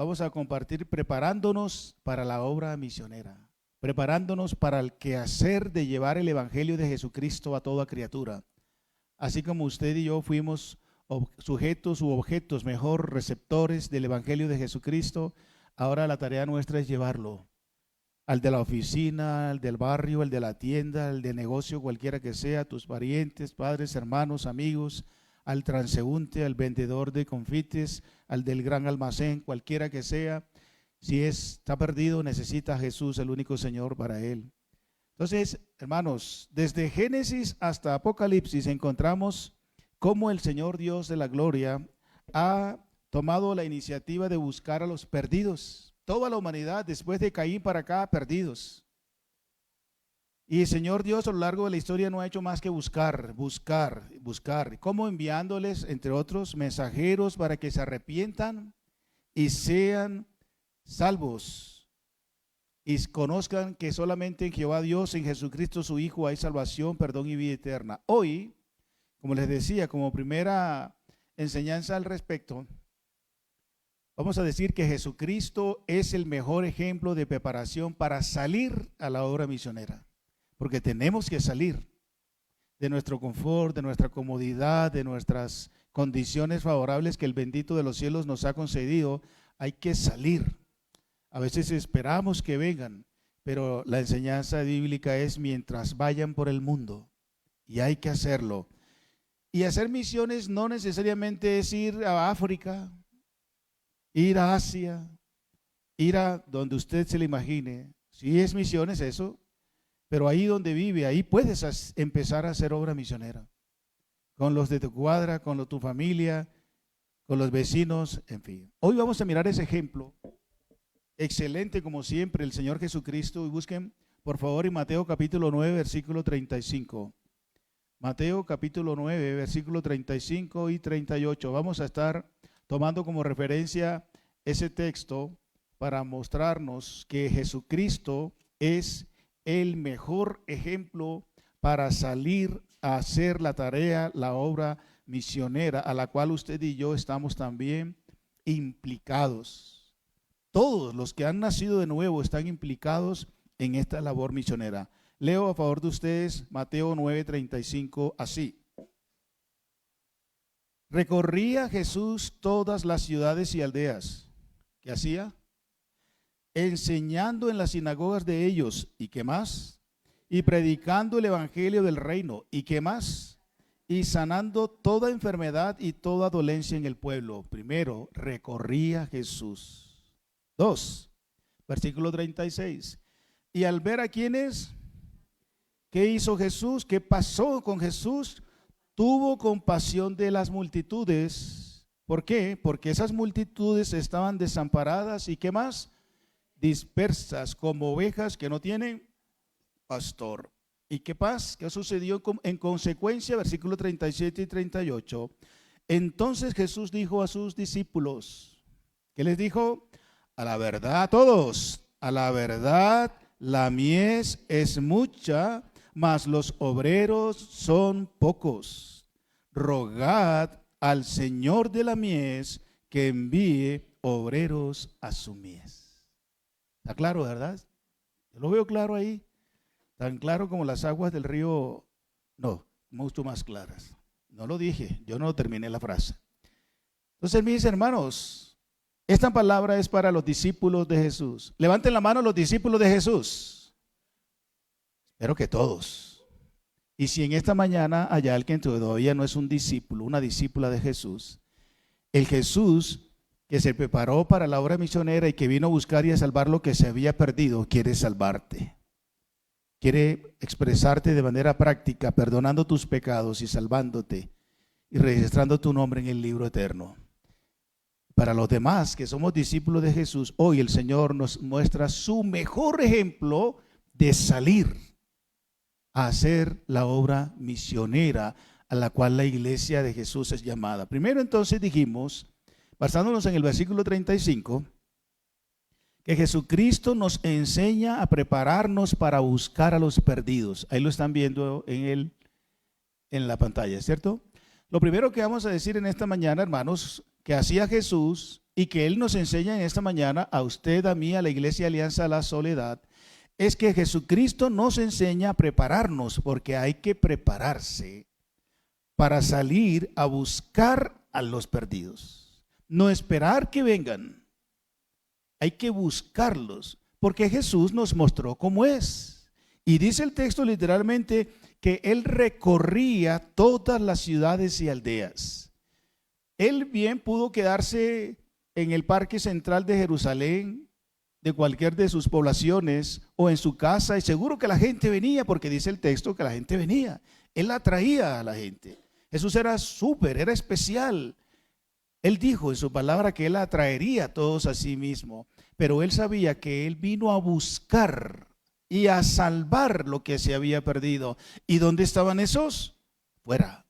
vamos a compartir preparándonos para la obra misionera, preparándonos para el quehacer de llevar el Evangelio de Jesucristo a toda criatura. Así como usted y yo fuimos sujetos u objetos, mejor receptores del Evangelio de Jesucristo, ahora la tarea nuestra es llevarlo al de la oficina, al del barrio, al de la tienda, al de negocio, cualquiera que sea, tus parientes, padres, hermanos, amigos, al transeúnte, al vendedor de confites, al del gran almacén, cualquiera que sea. Si está perdido, necesita a Jesús, el único Señor para él. Entonces, hermanos, desde Génesis hasta Apocalipsis encontramos cómo el Señor Dios de la gloria ha tomado la iniciativa de buscar a los perdidos. Toda la humanidad, después de Caín para acá, perdidos. Y el Señor Dios a lo largo de la historia no ha hecho más que buscar. ¿Cómo? Enviándoles, entre otros, mensajeros para que se arrepientan y sean salvos. Y conozcan que solamente en Jehová Dios, en Jesucristo su Hijo, hay salvación, perdón y vida eterna. Hoy, como les decía, como primera enseñanza al respecto, vamos a decir que Jesucristo es el mejor ejemplo de preparación para salir a la obra misionera. Porque tenemos que salir de nuestro confort, de nuestra comodidad, de nuestras condiciones favorables que el bendito de los cielos nos ha concedido. Hay que salir. A veces esperamos que vengan, pero la enseñanza bíblica es mientras vayan por el mundo. Y hay que hacerlo. Y hacer misiones no necesariamente es ir a África, ir a Asia, ir a donde usted se le imagine. Sí es misiones eso, pero ahí donde vive, ahí puedes empezar a hacer obra misionera. Con los de tu cuadra, con tu familia, con los vecinos, en fin. Hoy vamos a mirar ese ejemplo, excelente como siempre, el Señor Jesucristo. Y busquen, por favor, en Mateo capítulo 9, versículo 35. Mateo capítulo 9, versículo 35 y 38. Vamos a estar tomando como referencia ese texto para mostrarnos que Jesucristo es el mejor ejemplo para salir a hacer la tarea, la obra misionera a la cual usted y yo estamos también implicados. Todos los que han nacido de nuevo están implicados en esta labor misionera. Leo a favor de ustedes Mateo 9:35 así. Recorría Jesús todas las ciudades y aldeas. ¿Qué hacía? Enseñando en las sinagogas de ellos. ¿Y qué más? Y predicando el evangelio del reino. ¿Y qué más? Y sanando toda enfermedad y toda dolencia en el pueblo. Primero, recorría Jesús. 2, versículo 36. Y al ver a quienes, ¿qué hizo Jesús? ¿Qué pasó con Jesús? Tuvo compasión de las multitudes. ¿Por qué? Porque esas multitudes estaban desamparadas y ¿qué más? Dispersas como ovejas que no tienen pastor. ¿Y qué pasa? ¿Qué sucedió en consecuencia? Versículo 37 y 38. Entonces Jesús dijo a sus discípulos, ¿qué les dijo? A la verdad, todos, a la verdad, la mies es mucha, mas los obreros son pocos. Rogad al Señor de la mies que envíe obreros a su mies. ¿Está claro, verdad? Yo lo veo claro ahí, tan claro como las aguas del río, no, mucho más claras. No lo dije, yo no terminé la frase. Entonces, mis hermanos, esta palabra es para los discípulos de Jesús. Levanten la mano los discípulos de Jesús. Espero que todos. Y si en esta mañana hay alguien que todavía no es un discípulo, una discípula de Jesús, el Jesús que se preparó para la obra misionera y que vino a buscar y a salvar lo que se había perdido, quiere salvarte. Quiere expresarte de manera práctica, perdonando tus pecados y salvándote y registrando tu nombre en el libro eterno. Para los demás que somos discípulos de Jesús, hoy el Señor nos muestra su mejor ejemplo de salir a hacer la obra misionera a la cual la iglesia de Jesús es llamada. Primero entonces dijimos, basándonos en el versículo 35, que Jesucristo nos enseña a prepararnos para buscar a los perdidos. Ahí lo están viendo en la pantalla, ¿cierto? Lo primero que vamos a decir en esta mañana, hermanos, que hacía Jesús y que Él nos enseña en esta mañana, a usted, a mí, a la Iglesia Alianza La Soledad, es que Jesucristo nos enseña a prepararnos, porque hay que prepararse para salir a buscar a los perdidos. No esperar que vengan, hay que buscarlos, porque Jesús nos mostró cómo es. Y dice el texto literalmente que Él recorría todas las ciudades y aldeas. Él bien pudo quedarse en el parque central de Jerusalén, de cualquier de sus poblaciones, o en su casa, y seguro que la gente venía, porque dice el texto que la gente venía. Él atraía a la gente. Jesús era súper, era especial. Él dijo en su palabra que Él atraería a todos a sí mismo, pero Él sabía que Él vino a buscar y a salvar lo que se había perdido. ¿Y dónde estaban esos? Fuera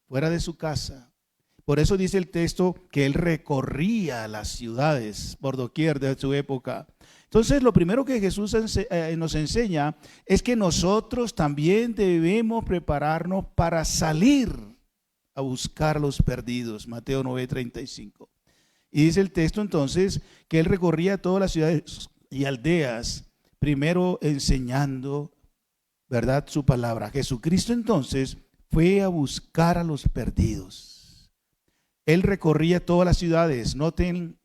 de su casa. Por eso dice el texto que Él recorría las ciudades por doquier de su época. Entonces, lo primero que Jesús nos enseña es que nosotros también debemos prepararnos para salir a buscar a los perdidos. Mateo 9:35. Y dice el texto entonces que Él recorría todas las ciudades y aldeas, primero enseñando, ¿verdad?, su palabra. Jesucristo entonces fue a buscar a los perdidos. Él recorría todas las ciudades. Noten,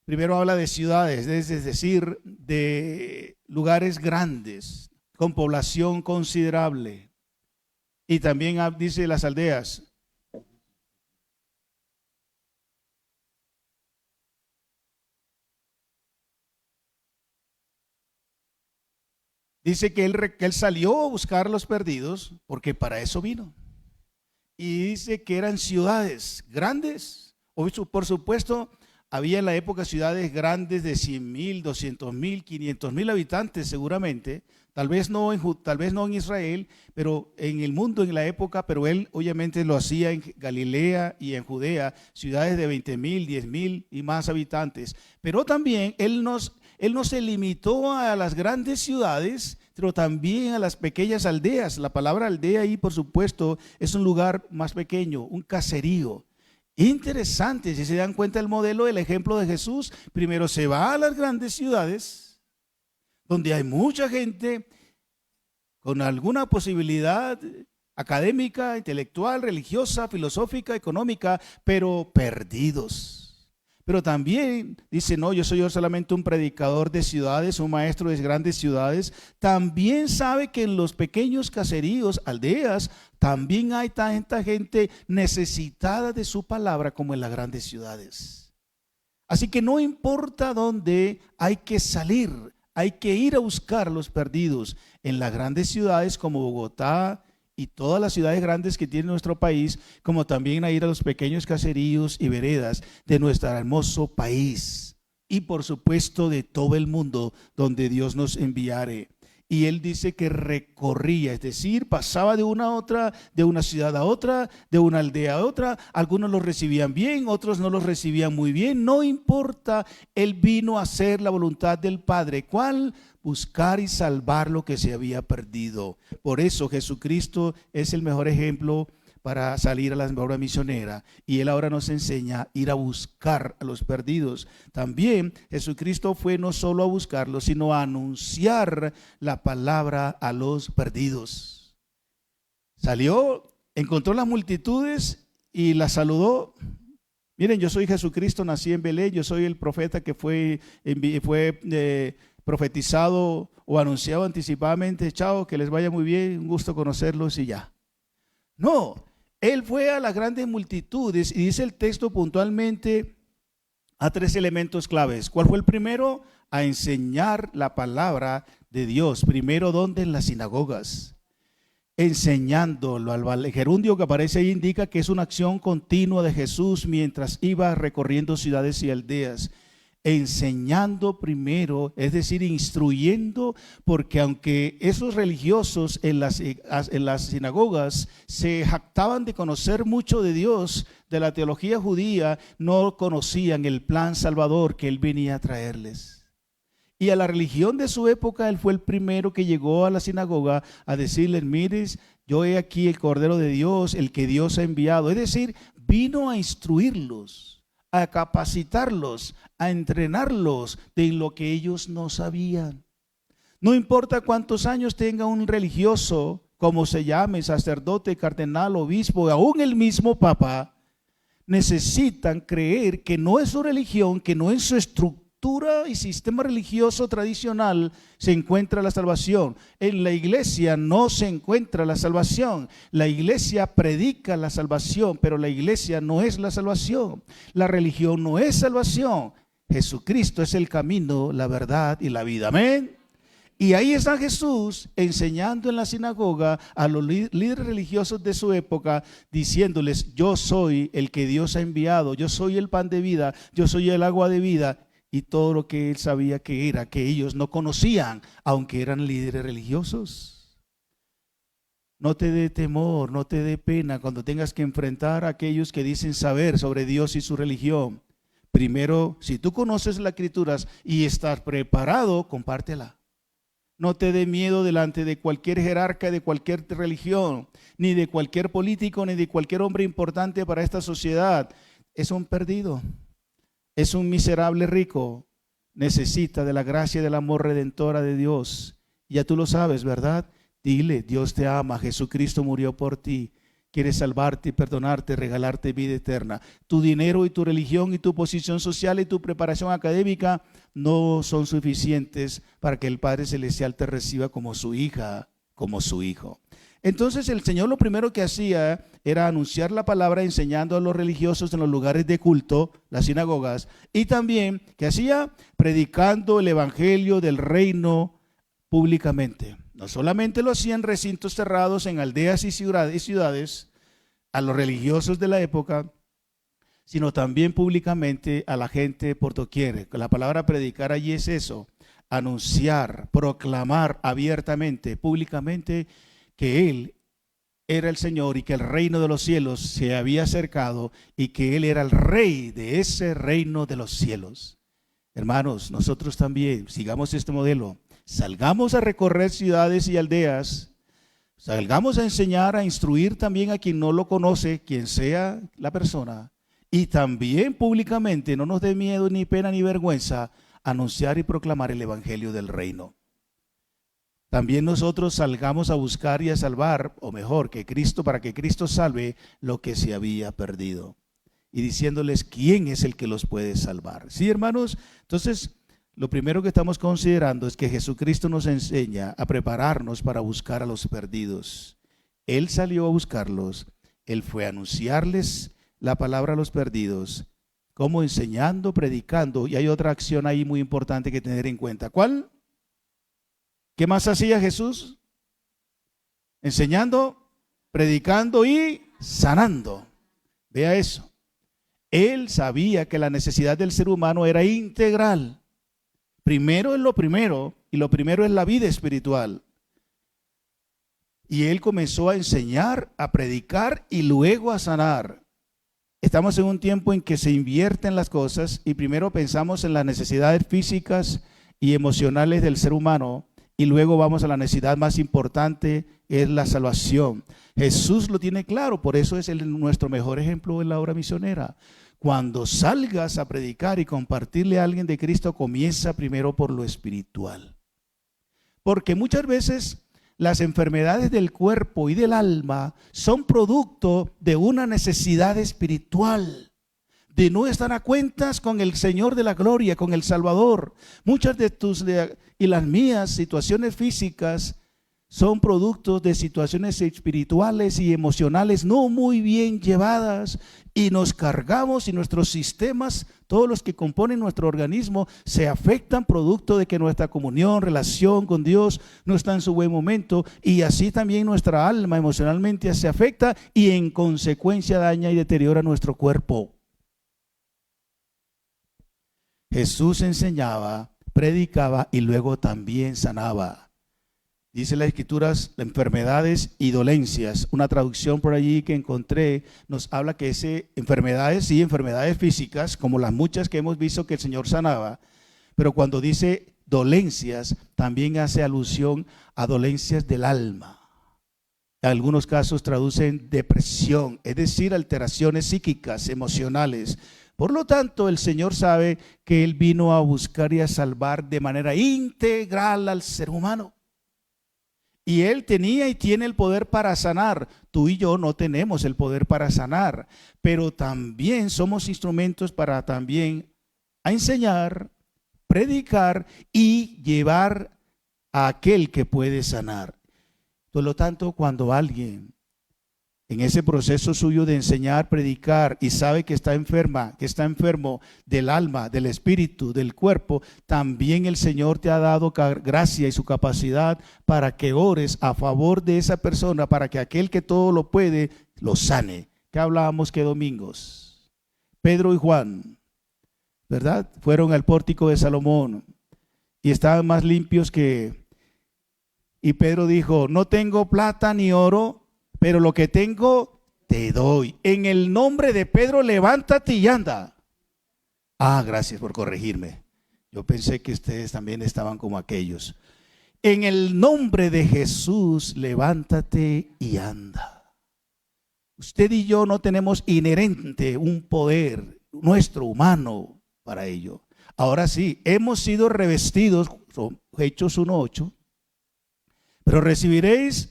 primero habla de ciudades, es decir, de lugares grandes, con población considerable. Y también dice las aldeas. Dice que él salió a buscar a los perdidos porque para eso vino. Y dice que eran ciudades grandes. Por supuesto, había en la época ciudades grandes de 100,000, 200,000, 500,000 habitantes seguramente. Tal vez no en Israel, pero en el mundo en la época. Pero Él obviamente lo hacía en Galilea y en Judea, ciudades de 20,000, 10,000 y más habitantes. Pero también Él no se limitó a las grandes ciudades, pero también a las pequeñas aldeas. La palabra aldea ahí, por supuesto, es un lugar más pequeño, un caserío. Interesante, si se dan cuenta el modelo, el ejemplo de Jesús. Primero se va a las grandes ciudades, donde hay mucha gente con alguna posibilidad académica, intelectual, religiosa, filosófica, económica, pero perdidos. Pero también dice, no, yo soy solamente un predicador de ciudades, un maestro de grandes ciudades. También sabe que en los pequeños caseríos, aldeas, también hay tanta gente necesitada de su palabra como en las grandes ciudades. Así que no importa dónde, hay que salir, hay que ir a buscar a los perdidos. En las grandes ciudades como Bogotá y todas las ciudades grandes que tiene nuestro país, como también a ir a los pequeños caseríos y veredas de nuestro hermoso país, y por supuesto de todo el mundo donde Dios nos enviare. Y Él dice que recorría, es decir, pasaba de una a otra, de una ciudad a otra, de una aldea a otra. Algunos los recibían bien, otros no los recibían muy bien, no importa. Él vino a hacer la voluntad del Padre. ¿Cuál? Buscar y salvar lo que se había perdido. Por eso Jesucristo es el mejor ejemplo para salir a la obra misionera, y Él ahora nos enseña a ir a buscar a los perdidos. También Jesucristo fue no solo a buscarlos, sino a anunciar la palabra a los perdidos. Salió, encontró las multitudes y las saludó. Miren, yo soy Jesucristo, nací en Belén, yo soy el profeta que fue profetizado o anunciado anticipadamente. Chao, que les vaya muy bien, un gusto conocerlos y ya. No, Él fue a las grandes multitudes, y dice el texto puntualmente a 3 elementos claves. ¿Cuál fue el primero? A enseñar la palabra de Dios. Primero, ¿dónde? En las sinagogas. Enseñándolo. El gerundio que aparece ahí indica que es una acción continua de Jesús mientras iba recorriendo ciudades y aldeas. Enseñando primero, es decir, instruyendo, porque aunque esos religiosos en las sinagogas se jactaban de conocer mucho de Dios, de la teología judía, no conocían el plan salvador que Él venía a traerles. Y a la religión de su época, Él fue el primero que llegó a la sinagoga a decirles: mires, yo he aquí el Cordero de Dios, el que Dios ha enviado. Es decir, vino a instruirlos, a capacitarlos, a entrenarlos de lo que ellos no sabían. No importa cuántos años tenga un religioso, como se llame, sacerdote, cardenal, obispo, aún el mismo papa, necesitan creer que no es su religión, que no es su estructura y sistema religioso tradicional se encuentra la salvación. En la iglesia no se encuentra la salvación. La iglesia predica la salvación, pero la iglesia no es la salvación. La religión no es salvación. Jesucristo es el camino, la verdad y la vida. Amén. Y ahí está Jesús enseñando en la sinagoga a los líderes religiosos de su época, diciéndoles: yo soy el que Dios ha enviado, yo soy el pan de vida, yo soy el agua de vida, y todo lo que él sabía que era, que ellos no conocían, aunque eran líderes religiosos. No te dé temor, no te dé pena cuando tengas que enfrentar a aquellos que dicen saber sobre Dios y su religión. Primero, si tú conoces las Escrituras y estás preparado, compártela. No te dé miedo delante de cualquier jerarca, de cualquier religión, ni de cualquier político, ni de cualquier hombre importante para esta sociedad. Es un perdido, es un miserable rico. Necesita de la gracia y del amor redentora de Dios. Ya tú lo sabes, ¿verdad? Dile: Dios te ama, Jesucristo murió por ti. Quiere salvarte y perdonarte, regalarte vida eterna. Tu dinero y tu religión y tu posición social y tu preparación académica no son suficientes para que el Padre Celestial te reciba como su hija, como su hijo. Entonces el Señor lo primero que hacía era anunciar la palabra, enseñando a los religiosos en los lugares de culto, las sinagogas, y también, ¿qué hacía? Predicando el evangelio del reino públicamente. No solamente lo hacían en recintos cerrados, en aldeas y ciudades, a los religiosos de la época, sino también públicamente a la gente por doquier. La palabra predicar allí es eso: anunciar, proclamar abiertamente, públicamente, que Él era el Señor y que el reino de los cielos se había acercado y que Él era el rey de ese reino de los cielos. Hermanos, nosotros también sigamos este modelo. Salgamos a recorrer ciudades y aldeas, salgamos a enseñar, a instruir también a quien no lo conoce, quien sea la persona, y también públicamente, no nos dé miedo, ni pena, ni vergüenza, anunciar y proclamar el evangelio del reino. También nosotros salgamos a buscar y a salvar, o mejor, para que Cristo salve lo que se había perdido, y diciéndoles quién es el que los puede salvar. ¿Sí, hermanos? Entonces, lo primero que estamos considerando es que Jesucristo nos enseña a prepararnos para buscar a los perdidos. Él salió a buscarlos, Él fue a anunciarles la palabra a los perdidos, como enseñando, predicando, y hay otra acción ahí muy importante que tener en cuenta. ¿Cuál? ¿Qué más hacía Jesús? Enseñando, predicando y sanando. Vea eso. Él sabía que la necesidad del ser humano era integral. Primero es lo primero, y lo primero es la vida espiritual. Y Él comenzó a enseñar, a predicar y luego a sanar. Estamos en un tiempo en que se invierten las cosas y primero pensamos en las necesidades físicas y emocionales del ser humano y luego vamos a la necesidad más importante, es la salvación. Jesús lo tiene claro, por eso es nuestro mejor ejemplo en la obra misionera. Cuando salgas a predicar y compartirle a alguien de Cristo, comienza primero por lo espiritual. Porque muchas veces las enfermedades del cuerpo y del alma son producto de una necesidad espiritual, de no estar a cuentas con el Señor de la gloria, con el Salvador. Muchas de tus y las mías situaciones físicas son productos de situaciones espirituales y emocionales no muy bien llevadas, y nos cargamos y nuestros sistemas, todos los que componen nuestro organismo, se afectan producto de que nuestra comunión, relación con Dios no está en su buen momento, y así también nuestra alma emocionalmente se afecta y en consecuencia daña y deteriora nuestro cuerpo. Jesús enseñaba, predicaba y luego también sanaba. Dice las Escrituras, enfermedades y dolencias. Una traducción por allí que encontré nos habla que enfermedades físicas, como las muchas que hemos visto que el Señor sanaba, pero cuando dice dolencias, también hace alusión a dolencias del alma. En algunos casos traducen depresión, es decir, alteraciones psíquicas, emocionales, Por lo tanto, el Señor sabe que Él vino a buscar y a salvar de manera integral al ser humano. Y Él tenía y tiene el poder para sanar. Tú y yo no tenemos el poder para sanar, pero también somos instrumentos para también enseñar, predicar y llevar a aquel que puede sanar. Por lo tanto, cuando alguien en ese proceso suyo de enseñar, predicar y sabe que está enferma, que está enfermo del alma, del espíritu, del cuerpo, también el Señor te ha dado gracia y su capacidad para que ores a favor de esa persona, para que aquel que todo lo puede, lo sane. ¿Qué hablábamos que domingos? Pedro y Juan, ¿verdad? Fueron al pórtico de Salomón y estaban más limpios que... Y Pedro dijo, no tengo plata ni oro, pero lo que tengo te doy. En el nombre de Pedro, levántate y anda. Ah, gracias por corregirme. Yo pensé que ustedes también estaban como aquellos. En el nombre de Jesús, levántate y anda. Usted y yo no tenemos inherente un poder nuestro humano para ello. Ahora sí, hemos sido revestidos, Hechos 1:8, pero recibiréis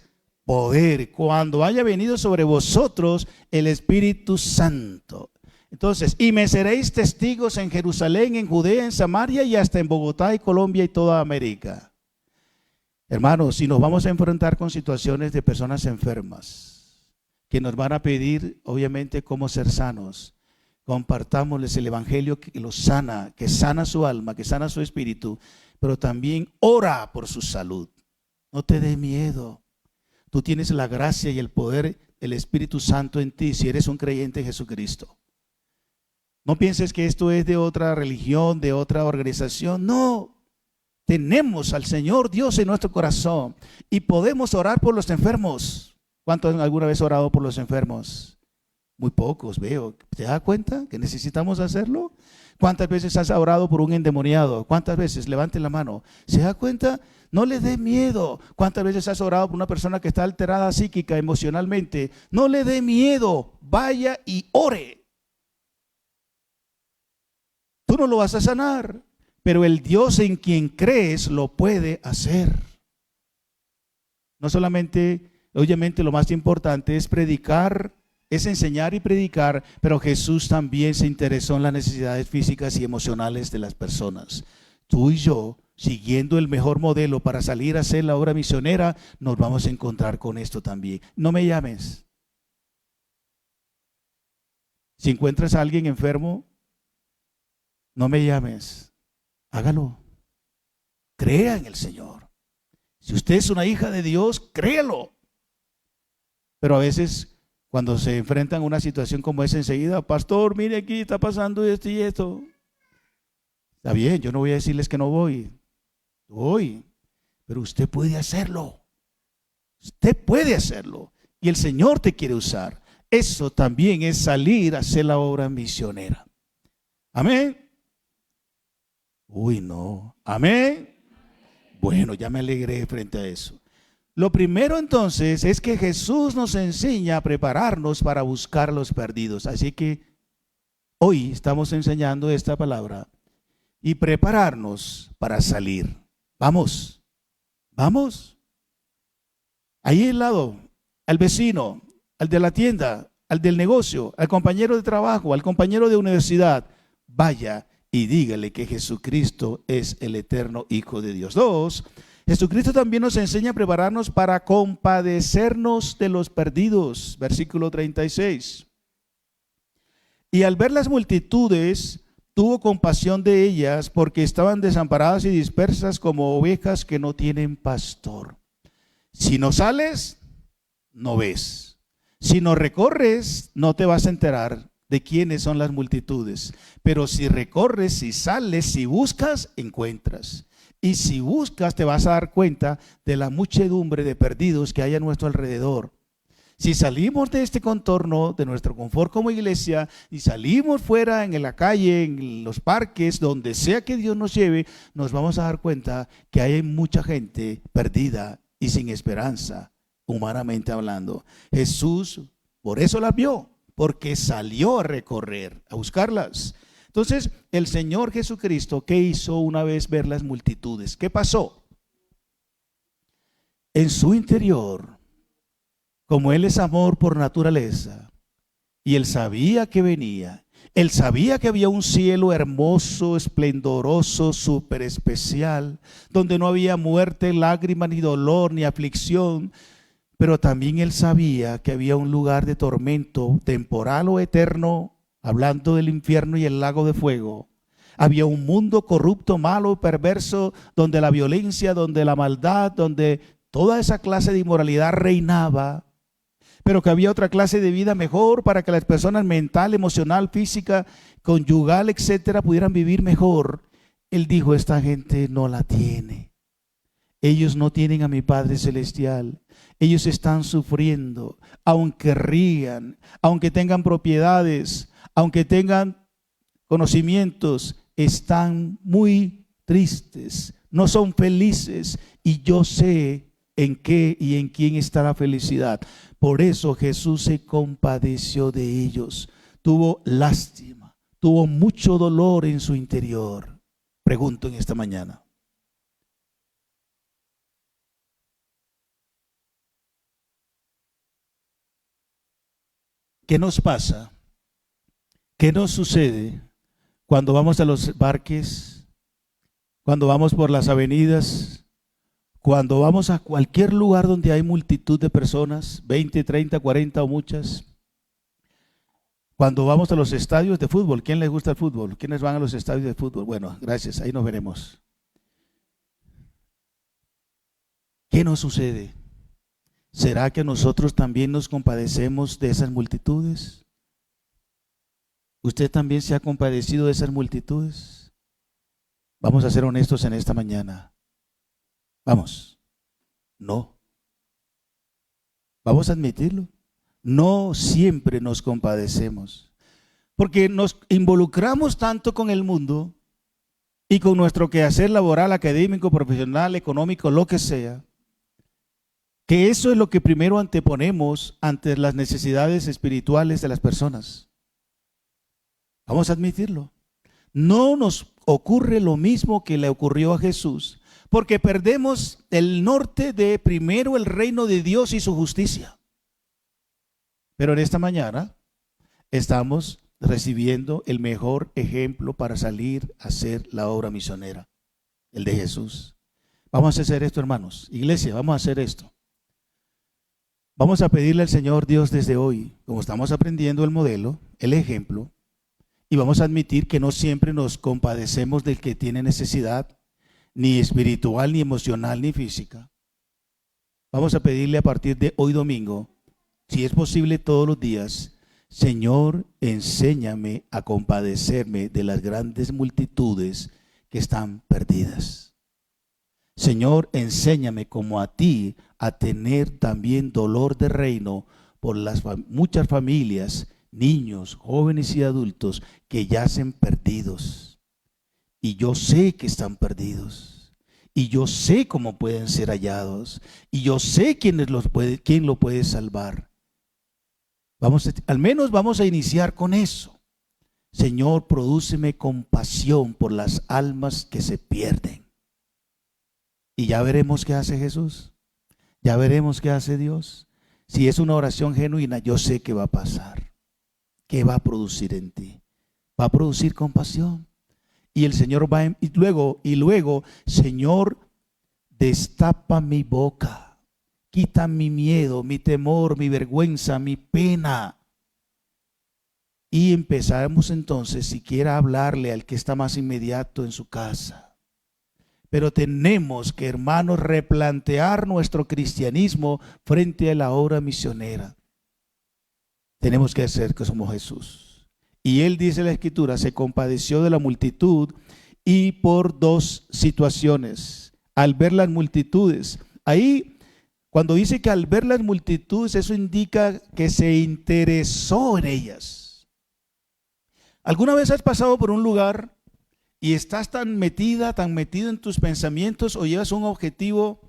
poder cuando haya venido sobre vosotros el Espíritu Santo. Entonces, y me seréis testigos en Jerusalén, en Judea, en Samaria y hasta en Bogotá y Colombia y toda América. Hermanos, si nos vamos a enfrentar con situaciones de personas enfermas que nos van a pedir, obviamente, cómo ser sanos, compartámosles el evangelio que los sana, que sana su alma, que sana su espíritu, pero también ora por su salud. No te dé miedo. Tú tienes la gracia y el poder del Espíritu Santo en ti si eres un creyente en Jesucristo. No pienses que esto es de otra religión, de otra organización. No, tenemos al Señor Dios en nuestro corazón y podemos orar por los enfermos. ¿Cuántos han alguna vez orado por los enfermos? Muy pocos veo. ¿Te das cuenta que necesitamos hacerlo? ¿Cuántas veces has orado por un endemoniado? ¿Cuántas veces? Levante la mano. ¿Se da cuenta? No le dé miedo. ¿Cuántas veces has orado por una persona que está alterada psíquica, emocionalmente? No le dé miedo. Vaya y ore. Tú no lo vas a sanar, pero el Dios en quien crees lo puede hacer. No solamente, obviamente lo más importante es predicar, es enseñar y predicar, pero Jesús también se interesó en las necesidades físicas y emocionales de las personas. Tú y yo, siguiendo el mejor modelo para salir a hacer la obra misionera, nos vamos a encontrar con esto también. No me llames. Si encuentras a alguien enfermo, no me llames. Hágalo. Crea en el Señor. Si usted es una hija de Dios, créalo. Pero a veces, cuando se enfrentan a una situación como esa enseguida, pastor, mire aquí está pasando esto y esto. Está bien, yo no voy a decirles que no voy. Voy, pero usted puede hacerlo. Usted puede hacerlo. Y el Señor te quiere usar. Eso también es salir a hacer la obra misionera. Amén. Uy, no. Amén. Bueno, ya me alegré frente a eso. Lo primero entonces es que Jesús nos enseña a prepararnos para buscar a los perdidos. Así que hoy estamos enseñando esta palabra y prepararnos para salir. Vamos, vamos. Ahí al lado, al vecino, al de la tienda, al del negocio, al compañero de trabajo, al compañero de universidad, vaya y dígale que Jesucristo es el eterno Hijo de Dios. 2, Jesucristo también nos enseña a prepararnos para compadecernos de los perdidos. Versículo 36. Y al ver las multitudes, tuvo compasión de ellas porque estaban desamparadas y dispersas como ovejas que no tienen pastor. Si no sales, no ves. Si no recorres, no te vas a enterar de quiénes son las multitudes. Pero si recorres, si sales, si buscas, encuentras. Y si buscas, te vas a dar cuenta de la muchedumbre de perdidos que hay a nuestro alrededor. Si salimos de este contorno, de nuestro confort como iglesia, y salimos fuera en la calle, en los parques, donde sea que Dios nos lleve, nos vamos a dar cuenta que hay mucha gente perdida y sin esperanza, humanamente hablando. Jesús por eso las vio, porque salió a recorrer, a buscarlas. Entonces, el Señor Jesucristo, ¿qué hizo una vez ver las multitudes? ¿Qué pasó? En su interior, como Él es amor por naturaleza, y Él sabía que venía, Él sabía que había un cielo hermoso, esplendoroso, súper especial, donde no había muerte, lágrima, ni dolor, ni aflicción, pero también Él sabía que había un lugar de tormento temporal o eterno, hablando del infierno y el lago de fuego. Había un mundo corrupto, malo, perverso, donde la violencia, donde la maldad, donde toda esa clase de inmoralidad reinaba, pero que había otra clase de vida mejor para que las personas mental, emocional, física, conyugal, etcétera, pudieran vivir mejor. Él dijo, esta gente no la tiene. Ellos no tienen a mi Padre Celestial. Ellos están sufriendo, aunque rían, aunque tengan propiedades, aunque tengan conocimientos, están muy tristes, no son felices, y yo sé en qué y en quién está la felicidad. Por eso Jesús se compadeció de ellos, tuvo lástima, tuvo mucho dolor en su interior. Pregunto en esta mañana, ¿qué nos pasa? ¿Qué nos sucede cuando vamos a los parques, cuando vamos por las avenidas, cuando vamos a cualquier lugar donde hay multitud de personas, 20, 30, 40 o muchas? Cuando vamos a los estadios de fútbol, ¿quién les gusta el fútbol? ¿Quiénes van a los estadios de fútbol? Bueno, gracias, ahí nos veremos. ¿Qué nos sucede? ¿Será que nosotros también nos compadecemos de esas multitudes? ¿Usted también se ha compadecido de esas multitudes? Vamos a ser honestos en esta mañana. Vamos. No. Vamos a admitirlo. No siempre nos compadecemos, porque nos involucramos tanto con el mundo y con nuestro quehacer laboral, académico, profesional, económico, lo que sea, que eso es lo que primero anteponemos ante las necesidades espirituales de las personas. Vamos a admitirlo. No nos ocurre lo mismo que le ocurrió a Jesús, porque perdemos el norte de primero el reino de Dios y su justicia. Pero en esta mañana estamos recibiendo el mejor ejemplo para salir a hacer la obra misionera, el de Jesús. Vamos a hacer esto, hermanos. Iglesia, vamos a hacer esto. Vamos a pedirle al Señor Dios desde hoy, como estamos aprendiendo el modelo, el ejemplo, y vamos a admitir que no siempre nos compadecemos del que tiene necesidad, ni espiritual, ni emocional, ni física. Vamos a pedirle a partir de hoy domingo, si es posible todos los días, Señor, enséñame a compadecerme de las grandes multitudes que están perdidas. Señor, enséñame como a ti a tener también dolor de reino por las muchas familias, niños, jóvenes y adultos que yacen perdidos. Y yo sé que están perdidos. Y yo sé cómo pueden ser hallados. Y yo sé quién lo puede salvar. Al menos vamos a iniciar con eso. Señor, prodúceme compasión por las almas que se pierden. Y ya veremos qué hace Jesús. Ya veremos qué hace Dios. Si es una oración genuina, yo sé qué va a pasar. ¿Qué va a producir en ti? Va a producir compasión. Y el Señor va y luego, Señor, destapa mi boca. Quita mi miedo, mi temor, mi vergüenza, mi pena. Y empezamos entonces siquiera a hablarle al que está más inmediato en su casa. Pero tenemos que, hermanos, replantear nuestro cristianismo frente a la obra misionera. Tenemos que hacer que somos Jesús. Y Él, dice la Escritura, se compadeció de la multitud y por dos situaciones. Al ver las multitudes, ahí cuando dice que al ver las multitudes, eso indica que se interesó en ellas. ¿Alguna vez has pasado por un lugar y estás tan metido en tus pensamientos, o llevas un objetivo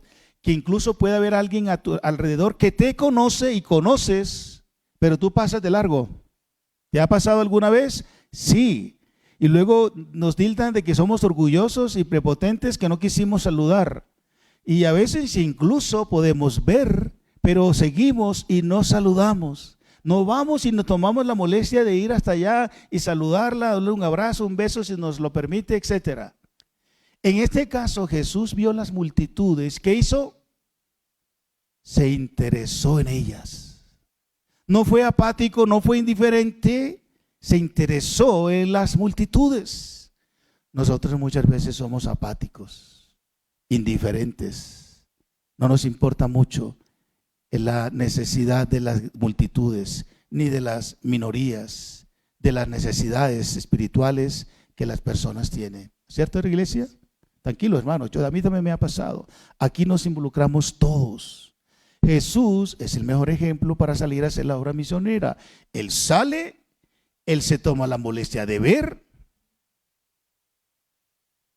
que incluso puede haber alguien a tu alrededor que te conoce y conoces, pero tú pasas de largo? ¿Te ha pasado alguna vez? Sí. Y luego nos tildan de que somos orgullosos y prepotentes, que no quisimos saludar. Y a veces incluso podemos ver, pero seguimos y no saludamos. No vamos y nos tomamos la molestia de ir hasta allá y saludarla, darle un abrazo, un beso si nos lo permite, etcétera. En este caso Jesús vio las multitudes. ¿Qué hizo? Se interesó en ellas. No fue apático, no fue indiferente, se interesó en las multitudes. Nosotros muchas veces somos apáticos, indiferentes. No nos importa mucho la necesidad de las multitudes, ni de las minorías, de las necesidades espirituales que las personas tienen. ¿Cierto, iglesia? Tranquilo, hermano, a mí también me ha pasado. Aquí nos involucramos todos. Jesús es el mejor ejemplo para salir a hacer la obra misionera. Él sale, él se toma la molestia de ver,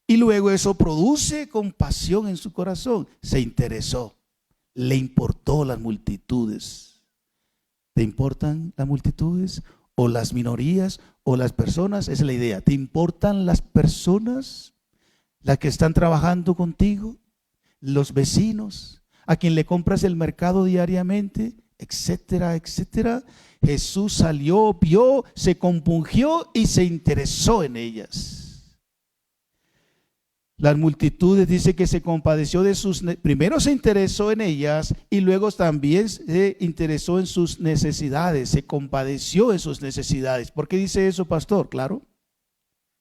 y luego eso produce compasión en su corazón. Se interesó, le importó las multitudes. ¿Te importan las multitudes o las minorías o las personas? Esa es la idea. ¿Te importan las personas, las que están trabajando contigo, los vecinos, a quien le compras el mercado diariamente, etcétera, etcétera? Jesús salió, vio, se compungió y se interesó en ellas. Las multitudes, dice que se compadeció de sus, primero se interesó en ellas y luego también se interesó en sus necesidades, se compadeció de sus necesidades. ¿Por qué dice eso, pastor? Claro,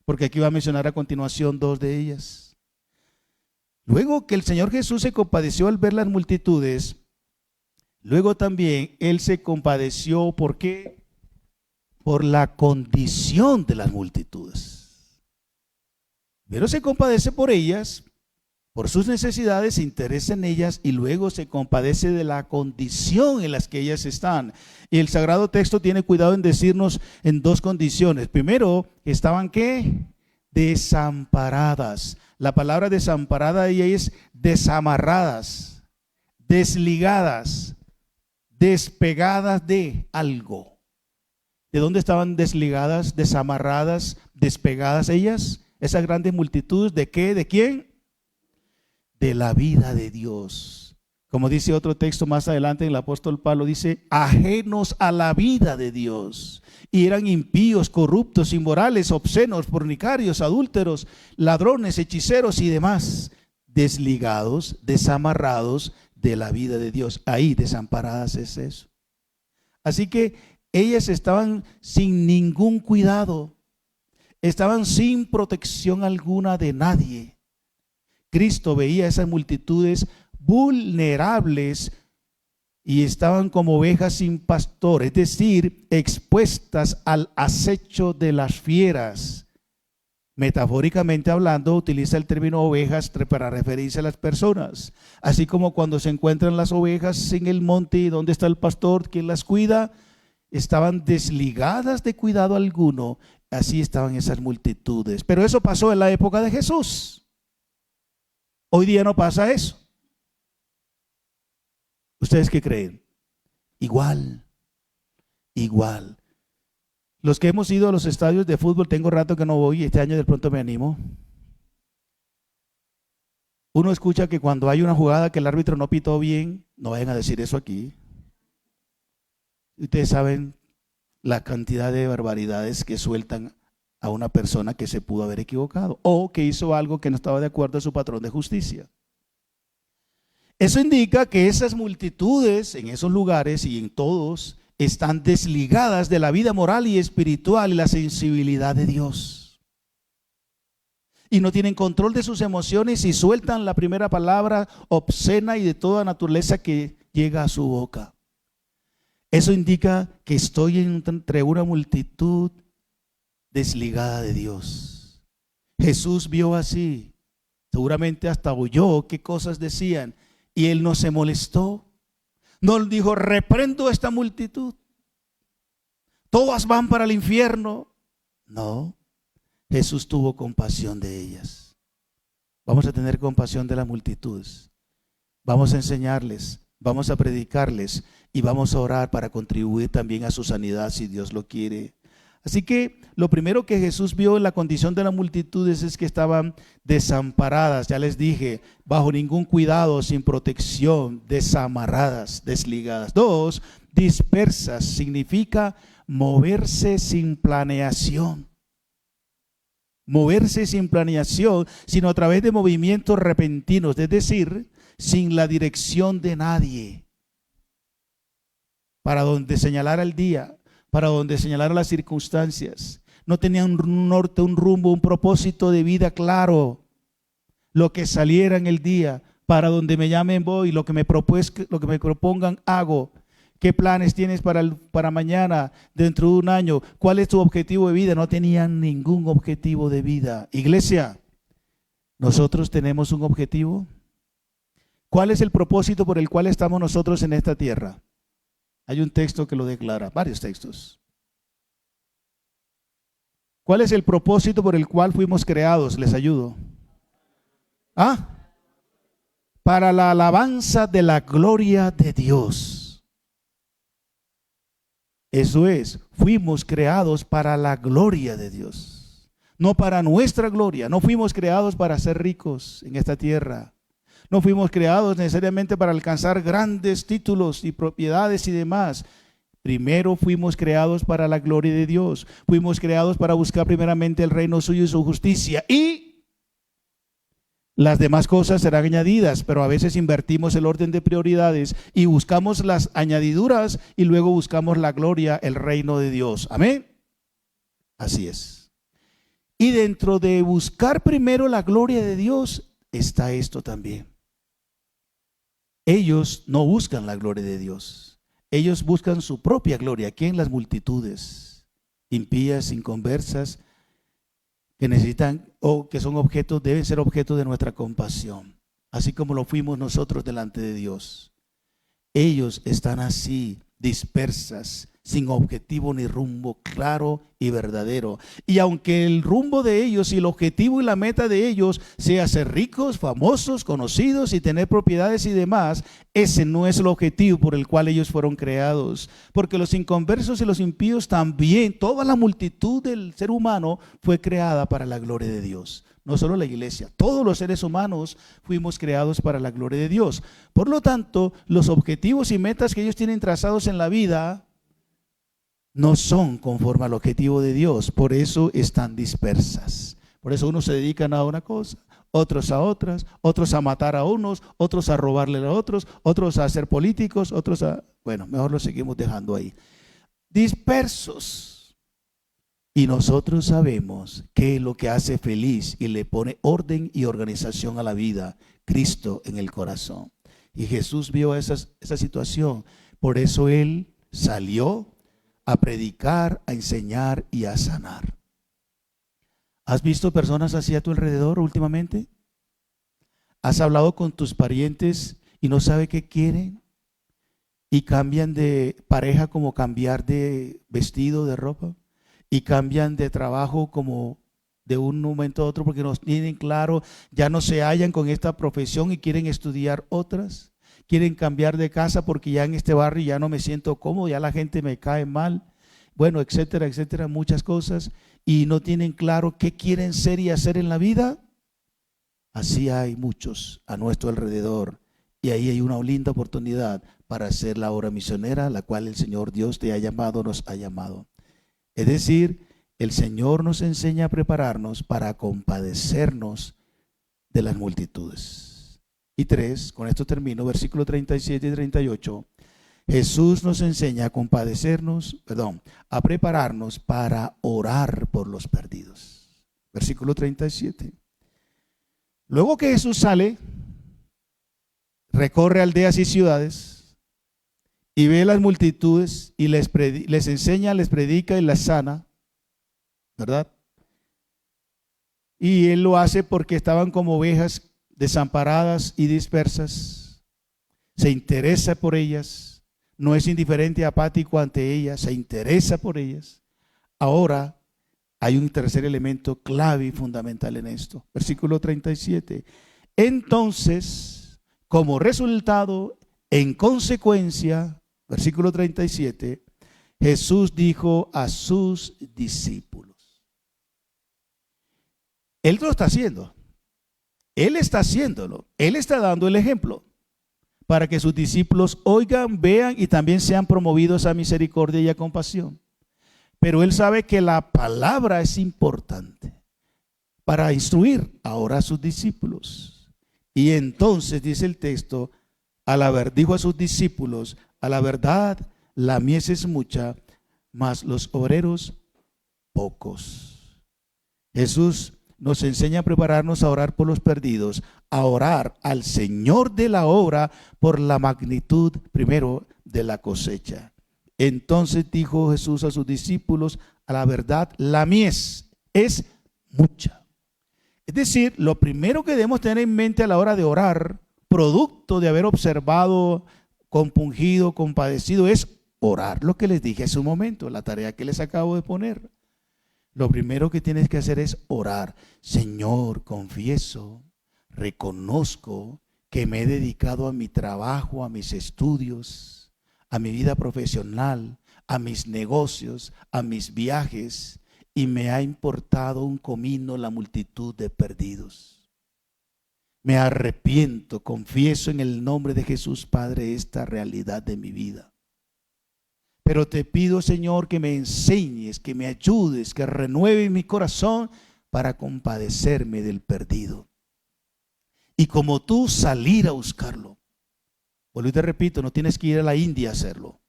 porque aquí va a mencionar a continuación dos de ellas. Luego que el Señor Jesús se compadeció al ver las multitudes, luego también Él se compadeció, ¿por qué? Por la condición de las multitudes. Pero se compadece por ellas, por sus necesidades, se interesa en ellas y luego se compadece de la condición en las que ellas están. Y el Sagrado Texto tiene cuidado en decirnos en dos condiciones. Primero, estaban ¿qué? Desamparadas. La palabra desamparada ahí es desamarradas, desligadas, despegadas de algo. ¿De dónde estaban desligadas, desamarradas, despegadas ellas? Esas grandes multitudes, ¿de qué? ¿De quién? De la vida de Dios. Como dice otro texto más adelante, el apóstol Pablo dice, ajenos a la vida de Dios. Y eran impíos, corruptos, inmorales, obscenos, fornicarios, adúlteros, ladrones, hechiceros y demás. Desligados, desamarrados de la vida de Dios. Ahí, desamparadas es eso. Así que ellas estaban sin ningún cuidado. Estaban sin protección alguna de nadie. Cristo veía esas multitudes vulnerables y estaban como ovejas sin pastor, es decir, expuestas al acecho de las fieras. Metafóricamente hablando, utiliza el término ovejas para referirse a las personas. Así como cuando se encuentran las ovejas en el monte y donde está el pastor, quien las cuida, estaban desligadas de cuidado alguno. Así estaban esas multitudes. Pero eso pasó en la época de Jesús. Hoy día no pasa eso. ¿Ustedes qué creen? Igual. Los que hemos ido a los estadios de fútbol, tengo rato que no voy, este año de pronto me animo. Uno escucha que cuando hay una jugada que el árbitro no pitó bien, no vayan a decir eso aquí. Ustedes saben la cantidad de barbaridades que sueltan a una persona que se pudo haber equivocado o que hizo algo que no estaba de acuerdo a su patrón de justicia. Eso indica que esas multitudes en esos lugares y en todos están desligadas de la vida moral y espiritual y la sensibilidad de Dios. Y no tienen control de sus emociones y sueltan la primera palabra obscena y de toda naturaleza que llega a su boca. Eso indica que estoy entre una multitud desligada de Dios. Jesús vio así, seguramente hasta oyó qué cosas decían y él no se molestó. No dijo, reprendo a esta multitud, todas van para el infierno. No, Jesús tuvo compasión de ellas. Vamos a tener compasión de las multitudes. Vamos a enseñarles, vamos a predicarles y vamos a orar para contribuir también a su sanidad si Dios lo quiere. Así que lo primero que Jesús vio en la condición de las multitudes es que estaban desamparadas, ya les dije, bajo ningún cuidado, sin protección, desamarradas, desligadas. Dos, dispersas, significa moverse sin planeación. Moverse sin planeación, sino a través de movimientos repentinos, es decir, sin la dirección de nadie. Para donde señalara el día, para donde señalara las circunstancias. No tenían un norte, un rumbo, un propósito de vida claro. Lo que saliera en el día, para donde me llamen voy, lo que me propongan hago. ¿Qué planes tienes para mañana, dentro de un año? ¿Cuál es tu objetivo de vida? No tenían ningún objetivo de vida. Iglesia, ¿nosotros tenemos un objetivo? ¿Cuál es el propósito por el cual estamos nosotros en esta tierra? Hay un texto que lo declara, varios textos. ¿Cuál es el propósito por el cual fuimos creados? Les ayudo. Para la alabanza de la gloria de Dios. Eso es, fuimos creados para la gloria de Dios. No para nuestra gloria. No fuimos creados para ser ricos en esta tierra. No fuimos creados necesariamente para alcanzar grandes títulos y propiedades y demás. Primero fuimos creados para la gloria de Dios. Fuimos creados para buscar primeramente el reino suyo y su justicia. Y las demás cosas serán añadidas, pero a veces invertimos el orden de prioridades y buscamos las añadiduras y luego buscamos la gloria, el reino de Dios. Amén. Así es. Y dentro de buscar primero la gloria de Dios está esto también. Ellos no buscan la gloria de Dios. Ellos buscan su propia gloria. ¿Quién? Las multitudes impías, inconversas, que necesitan o que son objetos, deben ser objetos de nuestra compasión, así como lo fuimos nosotros delante de Dios. Ellos están así, dispersas, sin objetivo ni rumbo claro y verdadero. Y aunque el rumbo de ellos y el objetivo y la meta de ellos sea ser ricos, famosos, conocidos y tener propiedades y demás, ese no es el objetivo por el cual ellos fueron creados. Porque los inconversos y los impíos también, toda la multitud del ser humano fue creada para la gloria de Dios. No solo la iglesia, todos los seres humanos fuimos creados para la gloria de Dios. Por lo tanto, los objetivos y metas que ellos tienen trazados en la vida no son conforme al objetivo de Dios, por eso están dispersas. Por eso unos se dedican a una cosa, otros a otras, otros a matar a unos, otros a robarle a otros, otros a ser políticos, otros a... Bueno, mejor lo seguimos dejando ahí. Dispersos. Y nosotros sabemos qué es lo que hace feliz y le pone orden y organización a la vida: Cristo en el corazón. Y Jesús vio esa situación, por eso Él salió a predicar, a enseñar y a sanar. ¿Has visto personas así a tu alrededor últimamente? ¿Has hablado con tus parientes y no sabe qué quieren? Y cambian de pareja como cambiar de vestido, de ropa. Y cambian de trabajo como de un momento a otro porque no tienen claro, ya no se hallan con esta profesión y quieren estudiar otras. Quieren cambiar de casa porque ya en este barrio ya no me siento cómodo, ya la gente me cae mal, bueno, etcétera, etcétera, muchas cosas, y no tienen claro qué quieren ser y hacer en la vida. Así hay muchos a nuestro alrededor, y ahí hay una linda oportunidad para hacer la obra misionera, la cual el Señor Dios te ha llamado, nos ha llamado. Es decir, el Señor nos enseña a prepararnos para compadecernos de las multitudes. Y 3, con esto termino, versículo 37 y 38, Jesús nos enseña a a prepararnos para orar por los perdidos. Versículo 37. Luego que Jesús sale, recorre aldeas y ciudades y ve las multitudes y les enseña, les predica y las sana, ¿verdad? Y Él lo hace porque estaban como ovejas desamparadas y dispersas. Se interesa por ellas, no es indiferente, apático ante ellas, se interesa por ellas. Ahora hay un tercer elemento clave y fundamental en esto. Versículo 37. Entonces, como resultado, en consecuencia, versículo 37, Jesús dijo a sus discípulos. Él lo está haciendo. Él está haciéndolo. Él está dando el ejemplo para que sus discípulos oigan, vean y también sean promovidos a misericordia y a compasión. Pero él sabe que la palabra es importante para instruir ahora a sus discípulos. Y entonces dice el texto, dijo a sus discípulos, a la verdad, la mies es mucha, mas los obreros pocos. Jesús nos enseña a prepararnos a orar por los perdidos, a orar al Señor de la obra por la magnitud, primero, de la cosecha. Entonces dijo Jesús a sus discípulos, a la verdad, la mies es mucha. Es decir, lo primero que debemos tener en mente a la hora de orar, producto de haber observado, compungido, compadecido, es orar. Lo que les dije hace un momento, la tarea que les acabo de poner. Lo primero que tienes que hacer es orar. Señor, confieso, reconozco que me he dedicado a mi trabajo, a mis estudios, a mi vida profesional, a mis negocios, a mis viajes, y me ha importado un comino la multitud de perdidos. Me arrepiento, confieso en el nombre de Jesús, Padre, esta realidad de mi vida. Pero te pido, Señor, que me enseñes, que me ayudes, que renueve mi corazón para compadecerme del perdido. Y como tú, salir a buscarlo. Vuelvo y te repito, no tienes que ir a la India a hacerlo.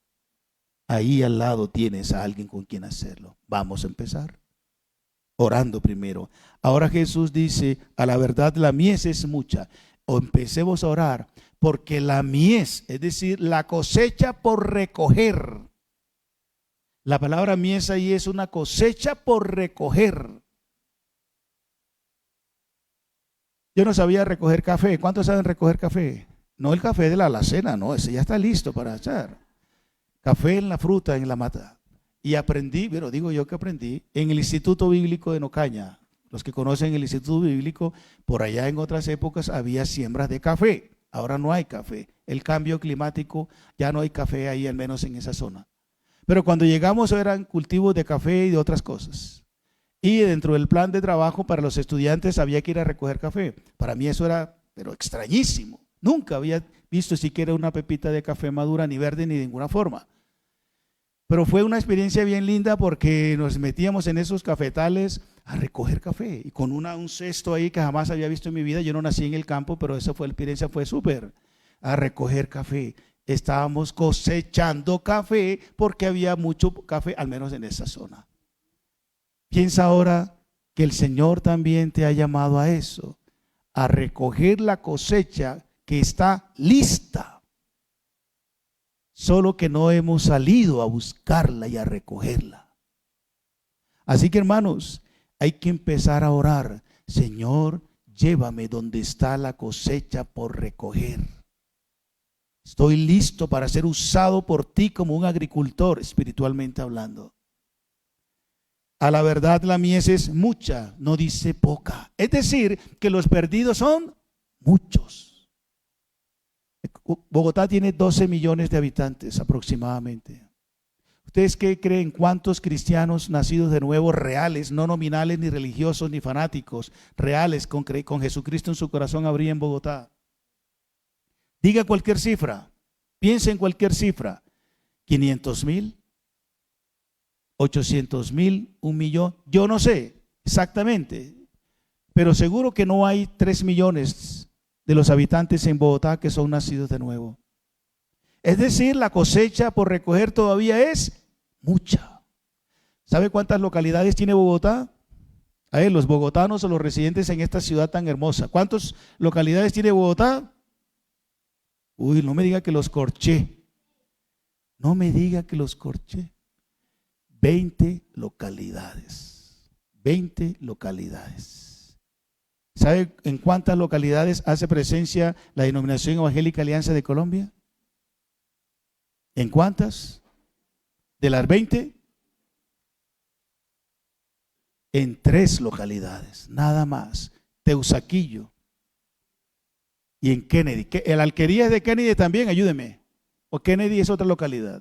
Ahí al lado tienes a alguien con quien hacerlo. Vamos a empezar orando primero. Ahora Jesús dice, a la verdad la mies es mucha. O empecemos a orar, porque la mies, es decir, la cosecha por recoger. La palabra mies ahí es una cosecha por recoger. Yo no sabía recoger café. ¿Cuántos saben recoger café? No el café de la alacena, no, ese ya está listo para echar. Café en la fruta, en la mata. Y aprendí, pero digo yo que aprendí, en el Instituto Bíblico de Nocaña. Los que conocen el Instituto Bíblico, por allá en otras épocas había siembras de café. Ahora no hay café. El cambio climático, ya no hay café ahí, al menos en esa zona. Pero cuando llegamos eran cultivos de café y de otras cosas. Y dentro del plan de trabajo para los estudiantes había que ir a recoger café. Para mí eso era, pero extrañísimo. Nunca había visto siquiera una pepita de café madura, ni verde, ni de ninguna forma. Pero fue una experiencia bien linda porque nos metíamos en esos cafetales a recoger café. Y con un cesto ahí que jamás había visto en mi vida. Yo no nací en el campo, pero esa fue la experiencia, fue súper. A recoger café. Estábamos cosechando café porque había mucho café, al menos en esa zona. Piensa ahora que el Señor también te ha llamado a eso, a recoger la cosecha que está lista, solo que no hemos salido a buscarla y a recogerla. Así que, hermanos, hay que empezar a orar. Señor, llévame donde está la cosecha por recoger. Estoy listo para ser usado por ti como un agricultor, espiritualmente hablando. A la verdad la mies es mucha, no dice poca. Es decir, que los perdidos son muchos. Bogotá tiene 12 millones de habitantes aproximadamente. ¿Ustedes qué creen? ¿Cuántos cristianos nacidos de nuevo, reales, no nominales, ni religiosos, ni fanáticos, reales, con Jesucristo en su corazón habría en Bogotá? Diga cualquier cifra, piense en cualquier cifra. 500,000, 800,000, 1,000,000, yo no sé exactamente, pero seguro que no hay 3 millones de los habitantes en Bogotá que son nacidos de nuevo. Es decir, la cosecha por recoger todavía es mucha. ¿Sabe cuántas localidades tiene Bogotá? A ver, los bogotanos o los residentes en esta ciudad tan hermosa, ¿cuántas localidades tiene Bogotá? Uy, no me diga que los corché. No me diga que los corché. 20 localidades. 20 localidades. ¿Sabe en cuántas localidades hace presencia la Denominación Evangélica Alianza de Colombia? ¿En cuántas? ¿De las 20? En 3 localidades, nada más. Teusaquillo. Y en Kennedy. ¿El Alquería es de Kennedy también? Ayúdeme. ¿O Kennedy es otra localidad?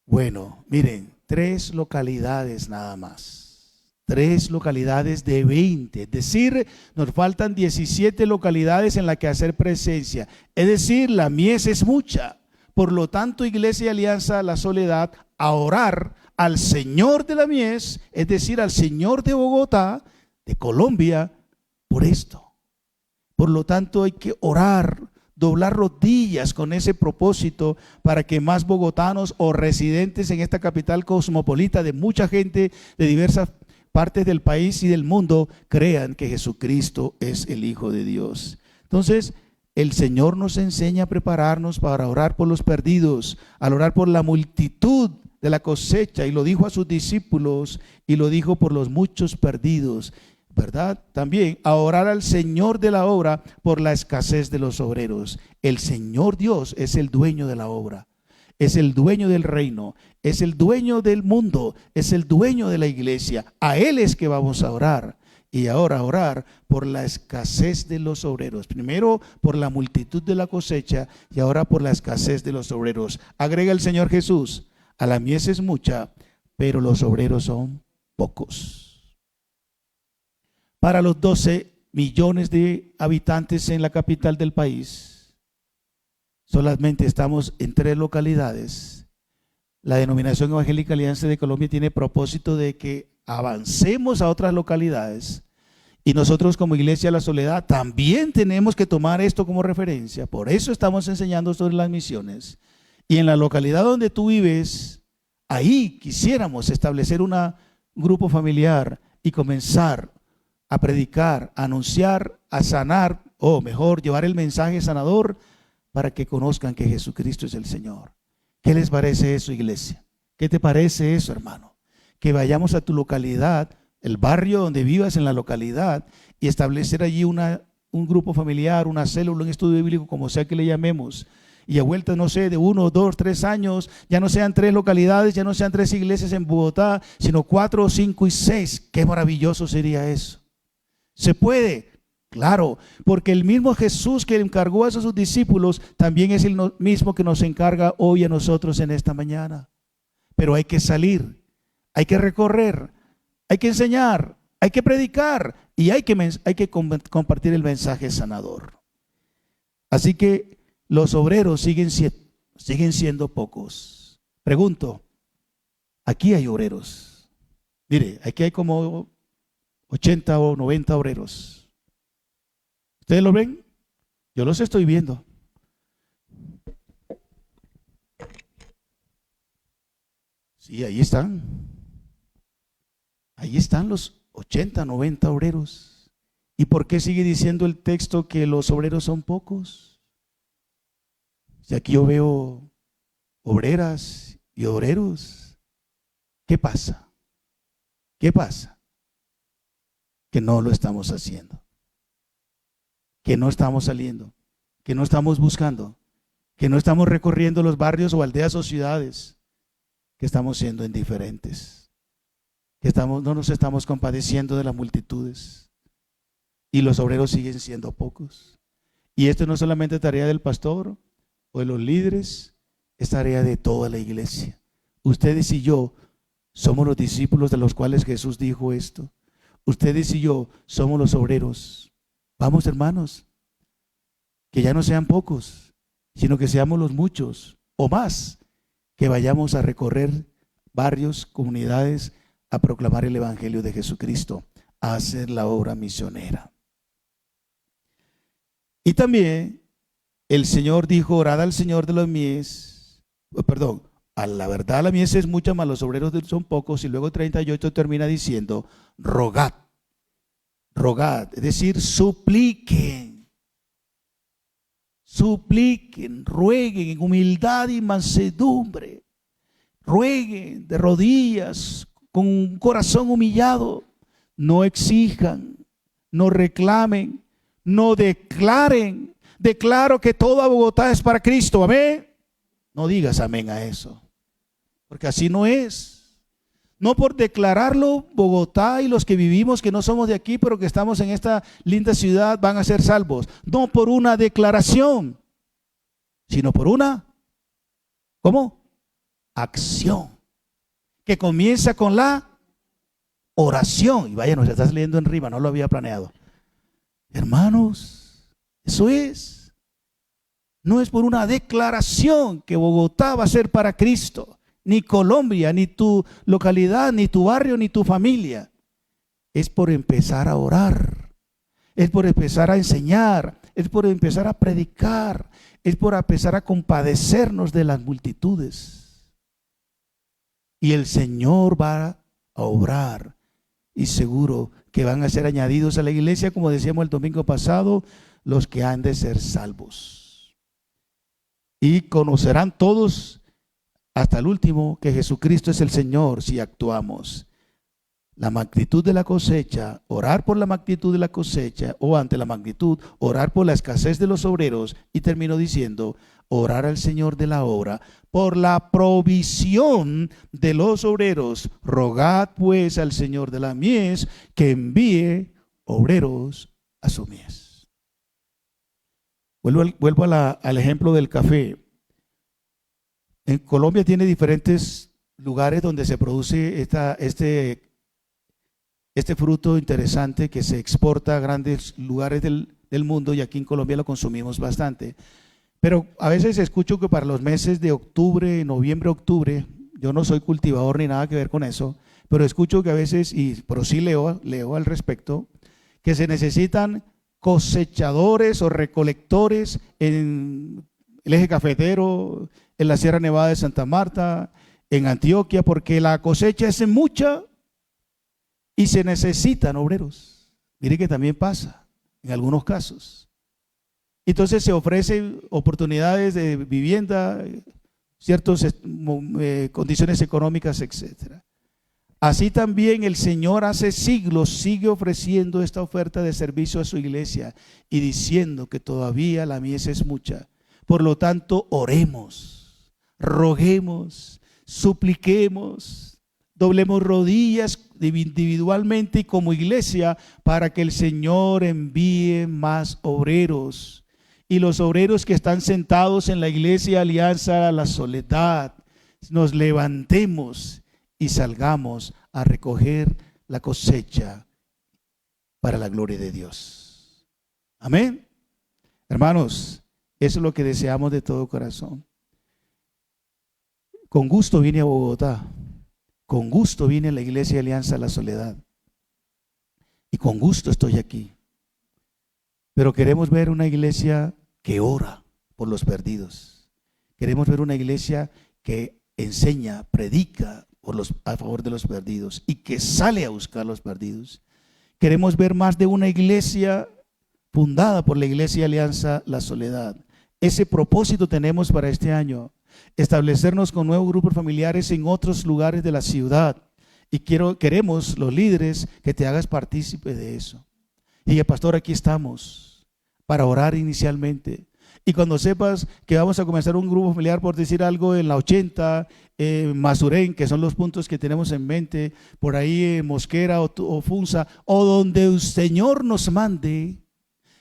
Bueno, miren, 3 localidades nada más. 3 localidades de 20. Es decir, nos faltan 17 localidades en las que hacer presencia. Es decir, la mies es mucha. Por lo tanto, Iglesia Alianza La Soledad, a orar al Señor de la mies, es decir, al Señor de Bogotá, de Colombia, por esto. Por lo tanto, hay que orar, doblar rodillas con ese propósito para que más bogotanos o residentes en esta capital cosmopolita de mucha gente de diversas partes del país y del mundo crean que Jesucristo es el Hijo de Dios. Entonces, el Señor nos enseña a prepararnos para orar por los perdidos, al orar por la multitud de la cosecha, y lo dijo a sus discípulos y lo dijo por los muchos perdidos, ¿verdad? También a orar al Señor de la obra por la escasez de los obreros. El Señor Dios es el dueño de la obra, es el dueño del reino, es el dueño del mundo, es el dueño de la iglesia. A Él es que vamos a orar. Y ahora orar por la escasez de los obreros. Primero por la multitud de la cosecha y ahora por la escasez de los obreros. Agrega el Señor Jesús: a la mies es mucha, pero los obreros son pocos. Para los 12 millones de habitantes en la capital del país, solamente estamos en 3 localidades. La denominación evangélica Alianza de Colombia tiene propósito de que avancemos a otras localidades, y nosotros como Iglesia La Soledad también tenemos que tomar esto como referencia. Por eso estamos enseñando sobre las misiones. Y en la localidad donde tú vives, ahí quisiéramos establecer un grupo familiar y comenzar a predicar, a anunciar, a sanar, o mejor, llevar el mensaje sanador para que conozcan que Jesucristo es el Señor. ¿Qué les parece eso, iglesia? ¿Qué te parece eso, hermano? Que vayamos a tu localidad, el barrio donde vivas en la localidad, y establecer allí un grupo familiar, una célula, un estudio bíblico, como sea que le llamemos. Y a vuelta, no sé, de 1, 2, 3 años, ya no sean 3 localidades, ya no sean 3 iglesias en Bogotá, sino 4, 5 y 6. Qué maravilloso sería eso. ¿Se puede? Claro, porque el mismo Jesús que encargó a sus discípulos también es el mismo que nos encarga hoy a nosotros en esta mañana. Pero hay que salir, hay que recorrer, hay que enseñar, hay que predicar y hay que compartir el mensaje sanador. Así que los obreros siguen siendo pocos. Pregunto, aquí hay obreros. Mire, aquí hay como 80 o 90 obreros. ¿Ustedes lo ven? Yo los estoy viendo. Sí, ahí están. Ahí están los 80, 90 obreros. ¿Y por qué sigue diciendo el texto que los obreros son pocos? Si aquí yo veo obreras y obreros, ¿qué pasa? ¿Qué pasa? Que no lo estamos haciendo, que no estamos saliendo, que no estamos buscando, que no estamos recorriendo los barrios o aldeas o ciudades, que estamos siendo indiferentes, que no nos estamos compadeciendo de las multitudes, y los obreros siguen siendo pocos. Y esto no es solamente tarea del pastor o de los líderes, es tarea de toda la iglesia. Ustedes y yo somos los discípulos de los cuales Jesús dijo esto. Ustedes y yo somos los obreros. Vamos, hermanos, que ya no sean pocos, sino que seamos los muchos o más, que vayamos a recorrer barrios, comunidades, a proclamar el evangelio de Jesucristo, a hacer la obra misionera. Y también el Señor dijo: orad al Señor de los mies, a la verdad la mies es mucha, mas los obreros son pocos. Y luego 38 termina diciendo: rogad, es decir, supliquen, rueguen en humildad y mansedumbre, rueguen de rodillas, con un corazón humillado, no exijan, no reclamen, no declaren. Declaro que toda Bogotá es para Cristo, amén. No digas amén a eso, porque así no es. No por declararlo, Bogotá y los que vivimos, que no somos de aquí, pero que estamos en esta linda ciudad, van a ser salvos. No por una declaración, sino por una, ¿cómo? acción, que comienza con la oración. Y vaya, nos está leyendo en rima, no lo había planeado. Hermanos, eso es. No es por una declaración que Bogotá va a ser para Cristo, ni Colombia, ni tu localidad, ni tu barrio, ni tu familia. Es por empezar a orar, es por empezar a enseñar, es por empezar a predicar, es por empezar a compadecernos de las multitudes. Y el Señor va a obrar, y seguro que van a ser añadidos a la iglesia, como decíamos el domingo pasado, los que han de ser salvos. Y conocerán todos hasta el último que Jesucristo es el Señor si actuamos. La magnitud de la cosecha, orar por la magnitud de la cosecha, o ante la magnitud, orar por la escasez de los obreros. Y termino diciendo, orar al Señor de la obra por la provisión de los obreros. Rogad pues al Señor de la mies que envíe obreros a su mies. Vuelvo al ejemplo del café. En Colombia tiene diferentes lugares donde se produce este fruto interesante que se exporta a grandes lugares del mundo, y aquí en Colombia lo consumimos bastante. Pero a veces escucho que para los meses de octubre, noviembre, octubre, yo no soy cultivador ni nada que ver con eso, pero escucho que a veces, pero sí leo al respecto, que se necesitan cosechadores o recolectores en el eje cafetero, en la Sierra Nevada de Santa Marta, en Antioquia, porque la cosecha es mucha y se necesitan obreros. Mire que también pasa en algunos casos. Entonces se ofrecen oportunidades de vivienda, ciertas condiciones económicas, etc. Así también el Señor hace siglos sigue ofreciendo esta oferta de servicio a su iglesia y diciendo que todavía la mies es mucha. Por lo tanto, oremos, roguemos, supliquemos, doblemos rodillas individualmente y como iglesia para que el Señor envíe más obreros. Y los obreros que están sentados en la iglesia Alianza a la Soledad, nos levantemos y salgamos a recoger la cosecha para la gloria de Dios. Amén. Hermanos, eso es lo que deseamos de todo corazón. Con gusto vine a Bogotá, con gusto vine a la iglesia Alianza a la Soledad y con gusto estoy aquí. Pero queremos ver una iglesia que ora por los perdidos. Queremos ver una iglesia que enseña, predica a favor de los perdidos y que sale a buscar los perdidos. Queremos ver más de una iglesia fundada por la iglesia Alianza La Soledad. Ese propósito tenemos para este año, establecernos con nuevos grupos familiares en otros lugares de la ciudad. Y queremos los líderes que te hagas partícipe de eso. Y que pastor, aquí estamos para orar inicialmente. Y cuando sepas que vamos a comenzar un grupo familiar, por decir algo, en la 80, Masurén, que son los puntos que tenemos en mente, por ahí en Mosquera o Funza, o donde el Señor nos mande.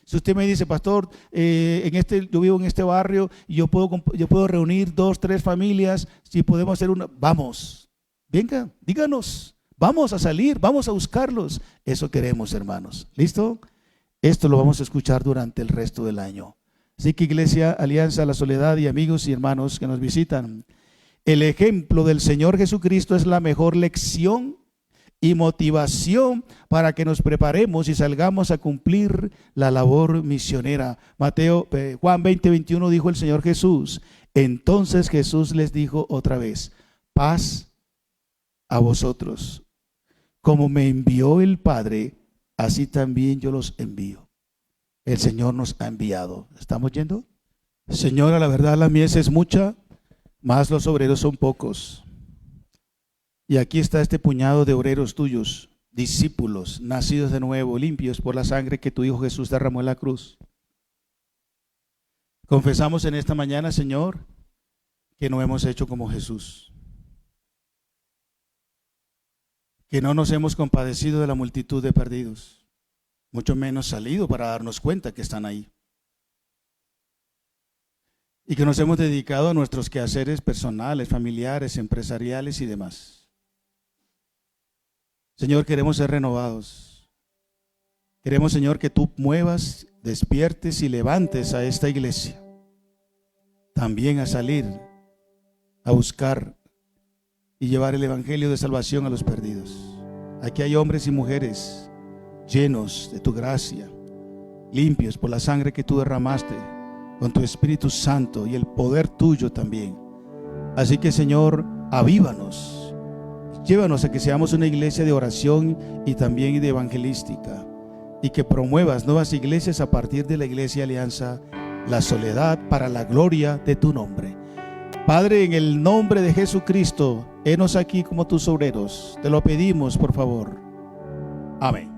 Si usted me dice, pastor, yo vivo en este barrio y yo puedo reunir 2, 3 familias, si podemos hacer una, vamos, venga, díganos, vamos a salir, vamos a buscarlos. Eso queremos, hermanos. ¿Listo? Esto lo vamos a escuchar durante el resto del año. Así que Iglesia Alianza La Soledad y amigos y hermanos que nos visitan, el ejemplo del Señor Jesucristo es la mejor lección y motivación para que nos preparemos y salgamos a cumplir la labor misionera. Juan 20, 21 dijo el Señor Jesús. Entonces Jesús les dijo otra vez, paz a vosotros. Como me envió el Padre, así también yo los envío. El Señor nos ha enviado. ¿Estamos yendo? Señora, la verdad la mies es mucha, mas los obreros son pocos. Y aquí está este puñado de obreros tuyos, discípulos, nacidos de nuevo, limpios por la sangre que tu Hijo Jesús derramó en la cruz. Confesamos en esta mañana, Señor, que no hemos hecho como Jesús, que no nos hemos compadecido de la multitud de perdidos, mucho menos salido para darnos cuenta que están ahí. y que nos hemos dedicado a nuestros quehaceres personales, familiares, empresariales y demás. Señor, queremos ser renovados. Queremos, Señor, que tú muevas, despiertes y levantes a esta iglesia también a salir, a buscar y llevar el evangelio de salvación a los perdidos. Aquí hay hombres y mujeres llenos de tu gracia, limpios por la sangre que tú derramaste, con tu Espíritu Santo y el poder tuyo también. Así que, Señor, avívanos, llévanos a que seamos una iglesia de oración y también de evangelística, y que promuevas nuevas iglesias a partir de la Iglesia Alianza La Soledad, para la gloria de tu nombre. Padre, en el nombre de Jesucristo, henos aquí como tus obreros. Te lo pedimos, por favor. Amén.